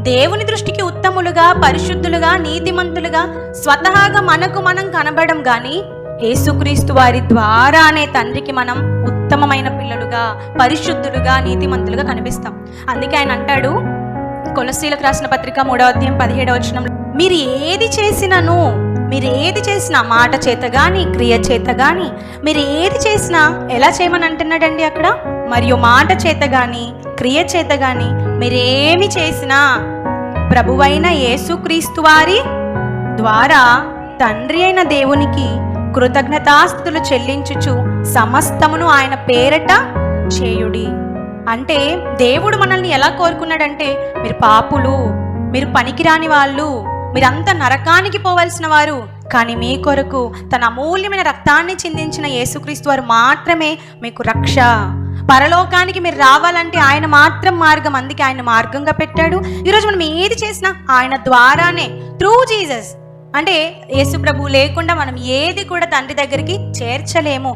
దేవుని దృష్టికి ఉత్తములుగా, పరిశుద్ధులుగా, నీతిమంతులుగా స్వతహాగా మనకు మనం కనబడం గాని యేసుక్రీస్తు వారి ద్వారానే తండ్రికి మనం ఉత్తమమైన పిల్లలుగా, పరిశుద్ధులుగా, నీతిమంతులుగా కనిపిస్తాం. అందుకే ఆయన అంటాడు కొలస్సీలకు రాసిన పత్రిక 3వ అధ్యాయం 17వ వచనంలో, మీరు ఏది చేసినా మాట చేత గాని, క్రియ చేత గాని, మీరు ఏది చేసినా ఎలా చేయమని అంటున్నాడండి అక్కడ? మరియు మాట చేత గాని, క్రియ చేత గాని మీరేమి చేసినా ప్రభువైన యేసుక్రీస్తు వారి ద్వారా తండ్రి అయిన దేవునికి కృతజ్ఞతాస్తుతులు చెల్లించుచు సమస్తమును ఆయన పేరట చేయుడి. అంటే దేవుడు మనల్ని ఎలా కోరుకున్నాడంటే, మీరు పాపులు, మీరు పనికిరాని వాళ్ళు, మీరంతా నరకానికి పోవలసిన వారు, కానీ మీ కొరకు తన అమూల్యమైన రక్తాన్ని చిందించిన యేసుక్రీస్తు వారు మాత్రమే మీకు రక్ష. పరలోకానికి మీరు రావాలంటే ఆయన మాత్రం మార్గం, అందుకే ఆయన మార్గంగా పెట్టాడు. ఈరోజు మనం ఏది చేసినా ఆయన ద్వారానే, త్రూ జీసస్. అంటే యేసు ప్రభు లేకుండా మనం ఏది కూడా తండ్రి దగ్గరికి చేర్చలేము.